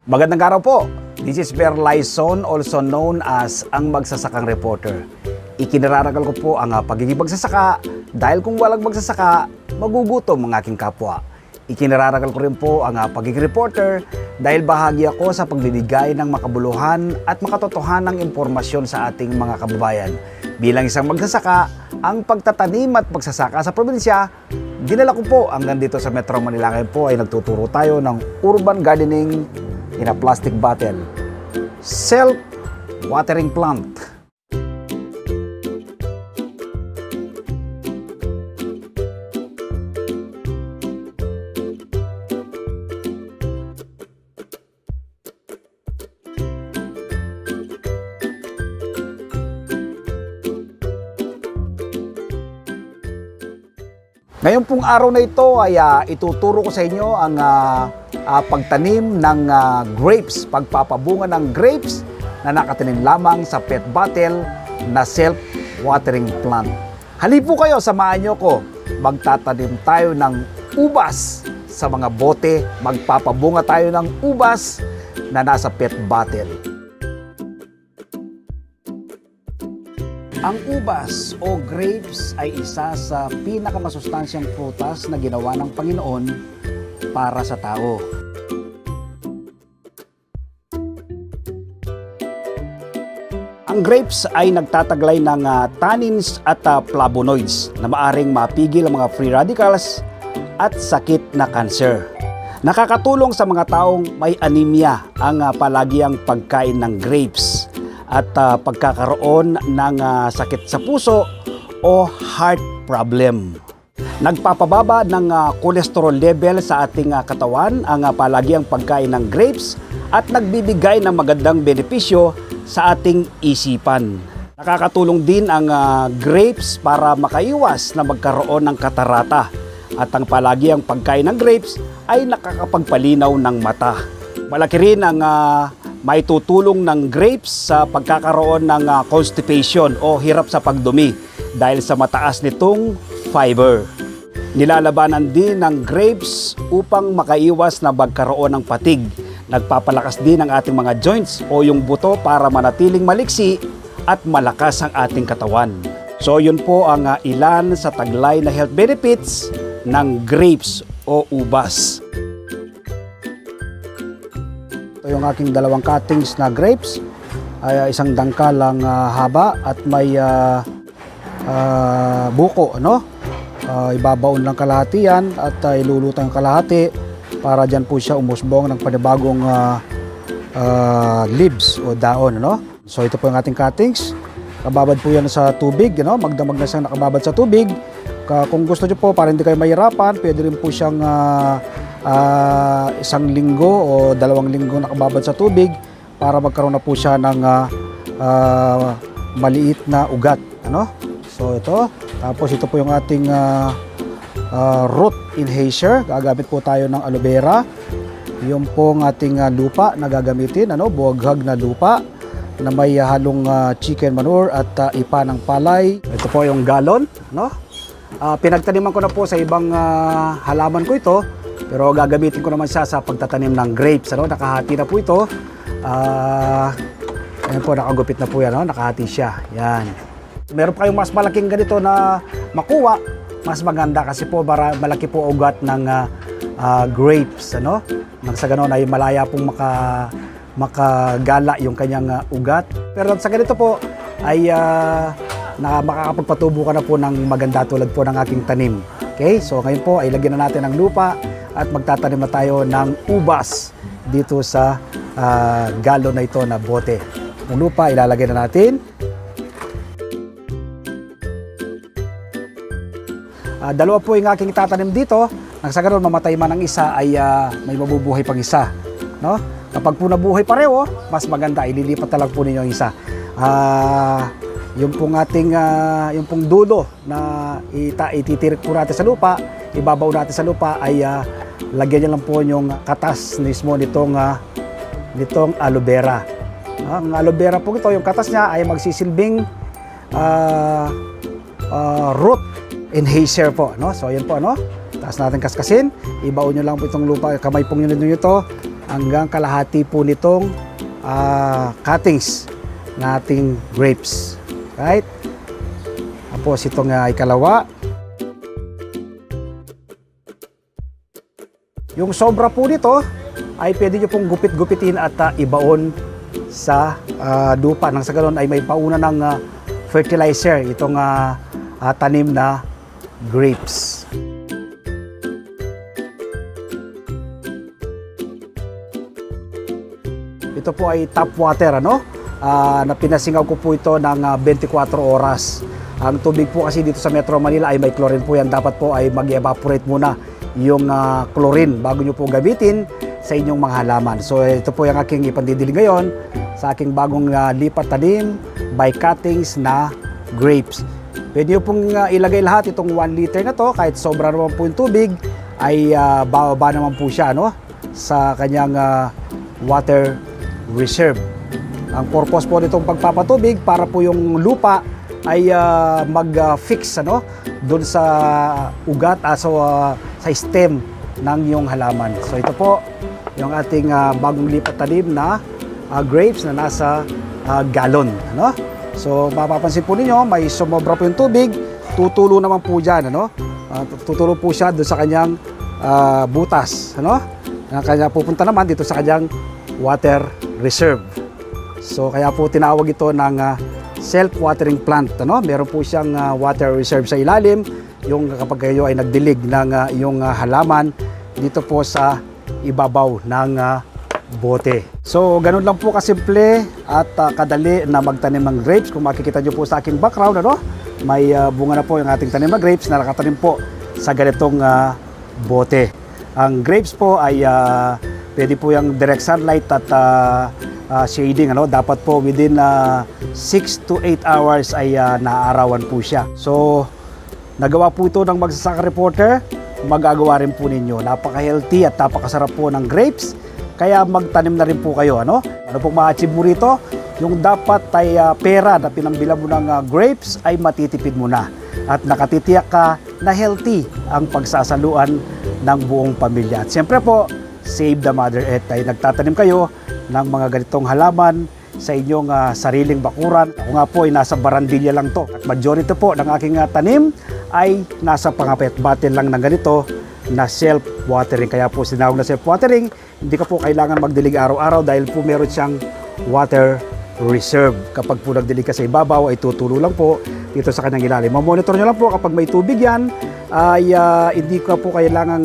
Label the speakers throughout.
Speaker 1: Magandang araw po. This is Bear Lyson, also known as ang magsasakang reporter. Ikinararangal ko po ang pagiging magsasaka dahil kung walang magsasaka, magugutom ang aking kapwa. Ikinararangal ko rin po ang pagiging reporter dahil bahagi ako sa pagbibigay ng makabuluhan at makatotohanang impormasyon sa ating mga kababayan. Bilang isang magsasaka, ang pagtatanim at pagsasaka sa probinsya, dinala ko po hanggang dito sa Metro Manila. Ngayon po ay nagtuturo tayo ng urban gardening in a plastic bottle. Self-watering plant. Ngayon pong araw na ito ay ituturo ko sa inyo ang pagtanim ng grapes, pagpapabunga ng grapes na nakatanim lamang sa pet bottle na self-watering plant. Halip po kayo, samahan nyo ko. Magtatanim tayo ng ubas sa mga bote, magpapabunga tayo ng ubas na nasa pet bottle. Ang ubas o grapes ay isa sa pinakamasustansyang prutas na ginawa ng Panginoon para sa tao. Ang grapes ay nagtataglay ng tannins at flavonoids na maaring mapigil ang mga free radicals at sakit na cancer. Nakakatulong sa mga taong may anemia ang palagiang pagkain ng grapes at pagkakaroon ng sakit sa puso o heart problem. Nagpapababa ng cholesterol level sa ating katawan ang palagiang pagkain ng grapes at nagbibigay ng magandang benepisyo sa ating isipan. Nakakatulong din ang grapes para makaiwas na magkaroon ng katarata at ang palagiang pagkain ng grapes ay nakakapagpalinaw ng mata. Malaki rin ang maitutulong ng grapes sa pagkakaroon ng constipation o hirap sa pagdumi dahil sa mataas nitong fiber. Nilalabanan din ng grapes upang makaiwas na magkaroon ng patig. Nagpapalakas din ang ating mga joints o yung buto para manatiling maliksi at malakas ang ating katawan. So yun po ang ilan sa taglay na health benefits ng grapes o ubas. Ito yung aking dalawang cuttings na grapes, ay isang dangkalang haba at may buko, ano? Ibabaon lang kalahati yan at ilulutang kalahati para dyan po siya umusbong ng panibagong leaves o daon, ano? So ito po yung ating cuttings. Kababad po yan sa tubig, ano? Magdamag na siyang nakababad sa tubig. Kung gusto nyo po, para hindi kayo mahirapan, pwede rin po siyang isang linggo o 2 linggo nakababad sa tubig para magkaroon na po siya ng maliit na ugat, ano? So ito, tapos ito po yung ating root enhancer. Gagamit po tayo ng aloe vera. Yung po ang ating lupa na gagamitin, ano? Buwaghag na lupa na may halong chicken manure at ipa ng palay. Ito po yung galon, no? Pinagtaniman ko na po sa ibang halaman ko ito, pero gagamitin ko naman siya sa pagtatanim ng grapes, ano? Nakahati na po ito. Ayan po, nakagupit na po yan, no? Nakahati siya. Yan. Meron pa kayong mas malaking ganito na makuha, mas maganda kasi po malaki po ugat ng grapes, ano? Nang sa ganoon ay malaya pong makagala yung kanyang ugat. Pero sa ganito po ay na makakapagpatubo ka na po ng maganda tulad po ng aking tanim. Okay? So ngayon po ay lagyan na natin ng lupa at magtatanim na tayo ng ubas dito sa galon na ito na bote. Yung lupa ilalagay na natin. Dalawa po yung aking itatanim dito. Nang sa ganoon mamatay man ang isa ay may mabubuhay pang isa. No? Kapag po nabuhay pareho, mas maganda. Ililipat na lang po ninyo ang isa. Yung pong ating yung pong dulo na ititirik po natin sa lupa, ibabaw natin sa lupa ay lagyan niyo lang po yung katas mismo nitong aloe vera. Ang aloe vera po ito, yung katas niya ay magsisilbing root enhancer po, no? So yan po, ano? Taas natin kaskasin, ibaon nyo lang po itong lupa, kamay pong nyo ito, hanggang kalahati po nitong cuttings ng ating grapes. Right? Tapos itong ikalawa. Yung sobra po nito ay pwede nyo pong gupit-gupitin at ibaon sa lupa. Nang sa ganun ay may pauna ng fertilizer itong tanim na grapes. Ito po ay tap water, na pinasingaw ko po ito ng 24 oras. Ang tubig po kasi dito sa Metro Manila ay may chlorine po yan. Dapat po ay mag-evaporate muna yung chlorine bago nyo po gamitin sa inyong mga halaman. So ito po yung aking ipandidilig ngayon sa aking bagong lipat tanim by cuttings na grapes. Pwede nyo pong ilagay lahat itong 1 liter na to, kahit sobra naman po yung tubig, ay bababa naman po siya sa kanyang water reserve. Ang purpose po nitong pagpapatubig para po yung lupa ay mag-fix doon sa ugat, sa stem ng iyong halaman. So ito po yung ating bagong lipat tanim na grapes na nasa galon. So mapapansin po ninyo, may sumobra po yung tubig, tutulo naman po dyan. Tutulo po siya doon sa kanyang butas. Kanya pupunta naman dito sa kanyang water reserve. So kaya po tinawag ito ng self-watering plant. Meron po siyang water reserve sa ilalim, yung kapag kayo ay nagdilig ng iyong halaman dito po sa ibabaw ng bote. So ganun lang po kasimple at kadali na magtanim ng grapes. Kung makikita nyo po sa aking background, may bunga na po yung ating tanim na grapes na nakatanim po sa ganitong bote. Ang grapes po ay pwede po yung direct sunlight at shading. Dapat po within 6 to 8 hours ay naaarawan po siya. So nagawa po ito ng Magsasaka Reporter, magagawa rin po ninyo. Napaka-healthy at napakasarap po ng grapes. Kaya magtanim na rin po kayo. Ano pong ma-achieve mo rito? Yung dapat ay pera na pinambila mo ng grapes ay matitipid mo na. At nakatitiyak ka na healthy ang pagsasaluan ng buong pamilya. At siyempre po, Save the Mother Earth ay nagtatanim kayo ng mga ganitong halaman sa inyong sariling bakuran. Ako nga po ay nasa barandilla lang to. At majority po ng aking tanim ay nasa pangapit batin lang ng ganito na self-watering. Kaya po sinawag na self-watering, hindi ka po kailangan magdilig araw-araw dahil po meron siyang water reserve. Kapag po nagdilig ka sa ibabaw ay tutulo lang po dito sa kanyang ilalim. Mamonitor nyo lang po kapag may tubig yan ay hindi ka po kailangan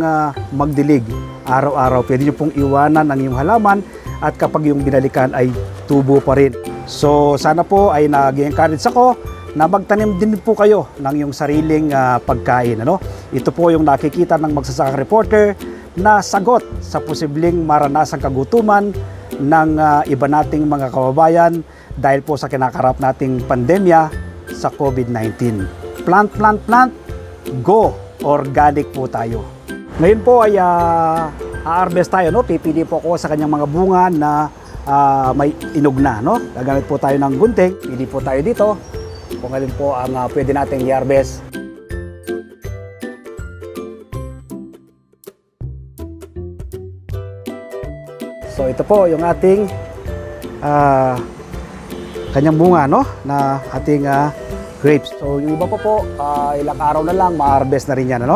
Speaker 1: magdilig araw-araw. Pwede nyo pong iwanan ang iyong halaman at kapag yung binalikan ay tubo pa rin. So sana po ay nag-encourage ako na magtanim din po kayo ng iyong sariling pagkain. Ito po yung nakikita ng Magsasaka Reporter na sagot sa posibleng maranasang kagutuman ng iba nating mga kababayan dahil po sa kinakarap nating pandemya sa COVID-19. Plant, plant, plant, go! Organic po tayo. Ngayon po ay harvest tayo. Pipili po ako sa kanyang mga bunga na may inog na. Gagamit po tayo ng gunting. Pili po tayo dito kung alin po ang pwede nating i-harvest. So ito po yung ating kanyang bunga na ating grapes. So yung iba po ilang araw na lang ma-harvest na rin yan.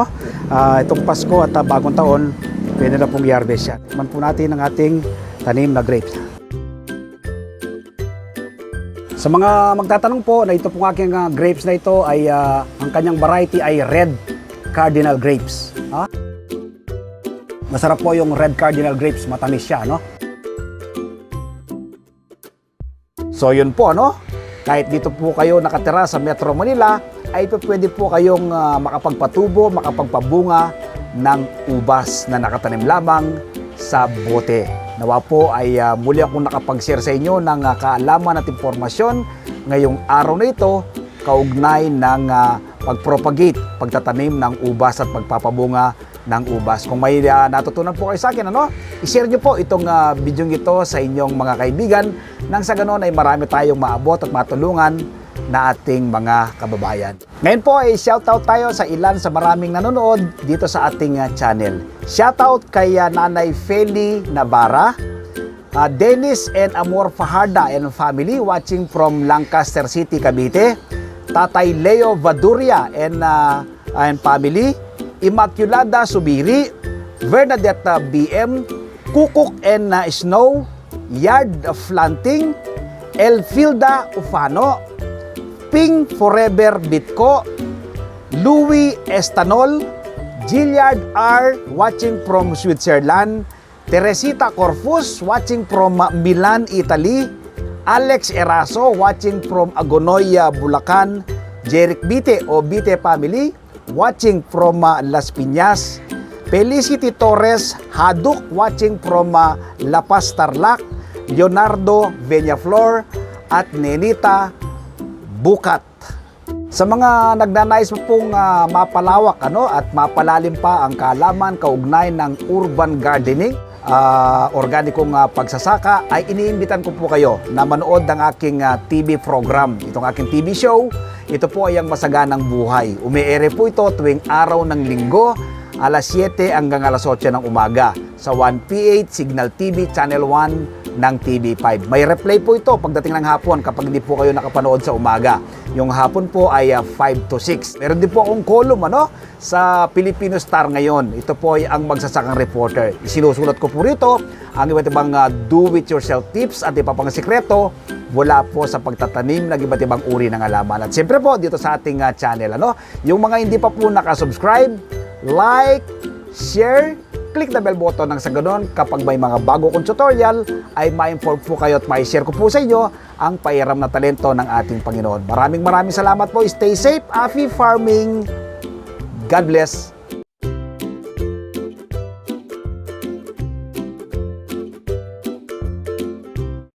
Speaker 1: Itong Pasko at bagong taon, pwede na pong i-harvest yan. Tikman po natin ang ating tanim na grapes. Sa mga magtatanong po na ito pong aking grapes na ito ay ang kanyang variety ay Red Cardinal Grapes. Masarap po yung Red Cardinal Grapes, matamis siya, So yun po, kahit dito po kayo nakatira sa Metro Manila, ay pwede po kayong makapagpatubo, makapagpabunga ng ubas na nakatanim lamang sa bote. Nawa po ay muli akong nakapag-share sa inyo ng kaalaman at impormasyon ngayong araw na ito kaugnay ng pagpropagate, pagtatanim ng ubas at pagpapabunga ng ubas. Kung may natutunan po kayo sa akin, i-share nyo po itong video ito sa inyong mga kaibigan nang sa ganon ay marami tayong maabot at matulungan na ating mga kababayan. Ngayon po ay shoutout tayo sa ilan sa maraming nanonood dito sa ating channel. Shoutout kay Nanay Feli Navarra, Dennis and Amor Fajarda and family watching from Lancaster City, Cavite, Tatay Leo Vaduria and family, Immaculada Subiri, Bernadette BM, Kukuk and Snow, Yard Flanting, Elfilda Ufano, Ping Forever Bitco, Louis Estanol, Gilliard R. watching from Switzerland, Teresita Corfus watching from Milan, Italy, Alex Eraso watching from Agonoy, Bulacan, Jeric Bite o Bite family watching from Las Piñas, Felicity Torres Haduk watching from La Paz, Tarlac, Leonardo Veñaflor at Nenita Bukat. Sa mga nagnanais po pong mapalawak at mapalalim pa ang kaalaman kaugnay ng urban gardening, organikong pagsasaka, ay iniimbitan ko po kayo na manood ng aking TV program. Itong aking TV show, ito po ay ang Masaganang Buhay. Umiere po ito tuwing araw ng linggo, alas 7 hanggang alas 8 ng umaga sa 1PH Signal TV Channel 1 ng TV5. May replay po ito pagdating ng hapon kapag hindi po kayo nakapanood sa umaga. Yung hapon po ay 5 to 6. Meron din po akong column sa Filipino Star ngayon. Ito po ay ang magsasakang reporter. Isinusulat ko po rito ang iba't ibang do-it-yourself tips at iba pang sekreto mula po sa pagtatanim ng iba't ibang uri ng halaman. At siyempre po dito sa ating channel. Yung mga hindi pa po nakasubscribe, like, share, click the bell button nang sa ganun kapag may mga bago kong tutorial ay ma-inform po kayo at ma-share ko po sa inyo ang pairam na talento ng ating Panginoon. Maraming salamat po. Stay safe, happy farming. God bless.